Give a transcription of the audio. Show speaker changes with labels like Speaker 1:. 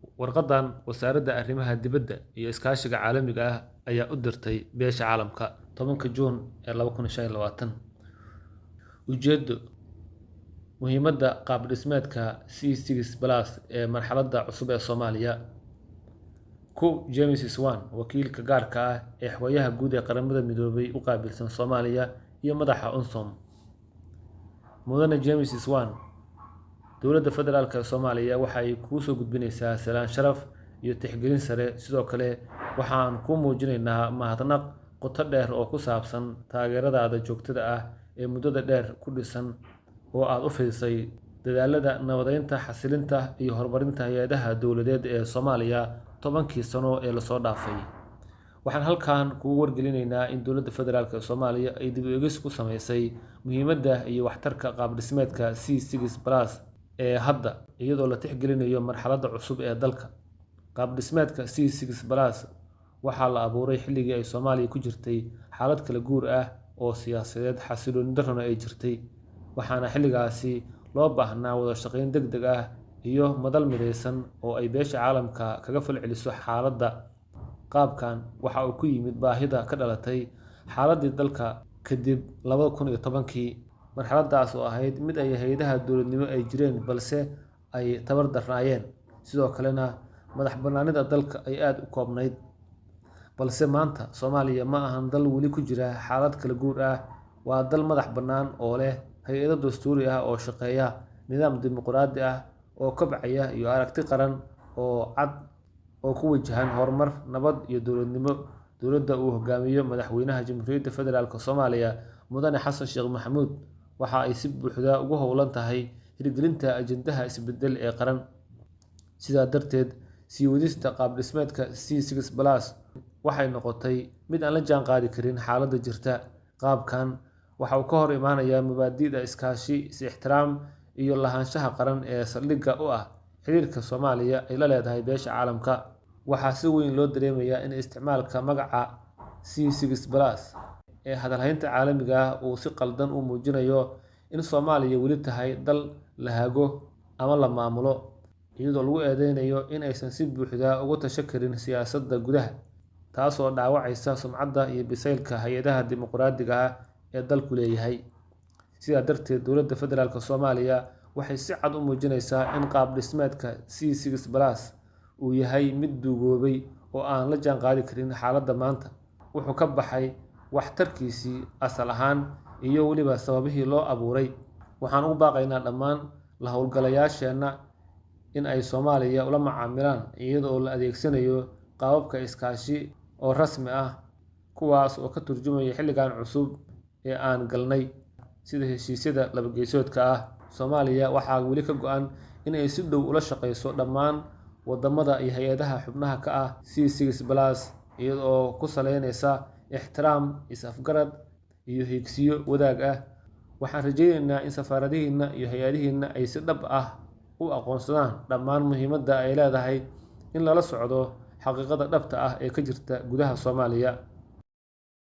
Speaker 1: warqadan wasaaradda arrimaha dibadda iyo iskaashiga caalamiga ah ayaa u dirtay beesha caalamka 10 Juun 2025. Ujeeddo muhiimadda qaab dhismeedka C6+ ee marxaladda cusub ee Soomaaliya. James Swan, wakiilka gaarka ah ee Xoghayaha Guud ee Qaramada Midoobay u qaabilsan Soomaaliya iyo madaxa UNSOM. Mudane James Swan, dowladda federaalka ee Soomaaliya waxa ay kuu soo gudbinaysaa salaan sharaf iyo tixgelin sare. Sidoo kale waxaan ku muujinaynaa mahadnaq qoto dheer oo ku saabsan taageeradaada joogtada ah ee muddada dheer ku dhisan oo aad u fidisay dadaallada nabadeynta, xasilinta iyo horumarinta hay'adaha dowladeed ee Soomaaliya 10kii sano ee la soo dhaafay. Waxaan halkan kugu wargelinaynaa in dowladda federaalka ee Soomaaliya ay dib u eegis ku sameysay muhiimadda iyo waxtarka qaab dhismeedka C6+ ee hadda, iyadoo la tixgelinayo marxaladda cusub ee dalka. Qaab dhismeedka C6+ waxaa la abuuray xilligii ay Soomaaliya ku jirtay xaalad kala guur ah oo siyaasadeed, xasilooni darrona ay jirtay, waxaana xilligaasi loo baahnaa wada shaqayn degdeg ah iyo madal midaysan oo ay beesha caalamka kaga falceliso xaaladda. Qaabkan waxa uu ku yimid baahida ka dhalatay xaaladdii dalka kadib 2010kii, marxaladdaas oo ahayd mid ay hay'adaha dowladnimo ay jireen balse ay tabar darnaayeen, sidoo kalena madax-bannaanida dalka ay aad u koobnayd. Balse maanta Soomaaliya ma ahan dal weli ku jira xaalad kala guur ah, waa dal madax bannaan oo leh hay'ado dastuuri ah oo shaqeeya, nidaam dimuqraadi ah oo kobcaya, iyo aragti qaran oo cad oo ku wajahan horumar, nabad iyo dowladnimo. Dowladda uu hogaamiyo Madaxweynaha Jamhuuriyadda Federaalka Soomaaliya Mudane Xasan Sheekh Maxamuud waxa ay si buuxda ugu howlan tahay hirgelinta ajendaha isbeddel ee qaran. Sidaa darteed, sii wadista qaab dhismeedka C6+ waxay noqotay mid aan la jaan qaadi karin xaaladda jirta. Qaabkan waxa uu ka hor imaanayaa mabaadi'da iskaashi, is-ixtiraam iyo lahaanshaha qaran ee saldhigga u ah xiriirka Soomaaliya ay la leedahay beesha caalamka. Waxaa si weyn loo dareemayaa in isticmaalka magaca C6+ ee hadalhaynta caalamiga ah uu si qaldan u muujinayo in Soomaaliya weli tahay dal la hago ama la maamulo, iyadoo lagu eedeynayo in aysan si buuxda uga tashan karin siyaasadda gudaha, taasoo dhaawacaysa sumcadda iyo bisaylka hay'adaha dimuqraadiga ah ee dalku leeyahay. Sidaa darteed, dowladda federaalka Soomaaliya waxay si cad u muujinaysaa in qaab dhismeedka C6+ uu yahay mid duugoobay oo aan la jaan qaadi karin xaaladda maanta. Wuxuu ka baxay waxtarkiisii asal ahaan iyo weliba sababihii loo abuuray. Waxaan ugu baaqaynaa dhammaan la hawlgalayaasheenna in ay Soomaaliya ula macaamilaan iyada oo la adeegsanayo qaababka iskaashi oo rasmi ah, kuwaas oo ka turjumaya xilligan cusub ee aan galnay, sida heshiisyada laba-geesoodka ah. Soomaaliya waxaa weli ka go'an in ay si dhow ula shaqeyso dhammaan wadamada iyo hay'adaha xubnaha ka ah C6+, iyada oo ku saleynaysa ixtiraam, is-afgarad iyo higsiyo wadaag ah. Waxaan rajaynaynaa in safaaradihiina iyo hay'adihiina ay si dhab ah u aqoonsadaan dhammaan muhiimadda ay leedahay in lala socdo xaqiiqada dhabta ah ee ka jirta gudaha Soomaaliya.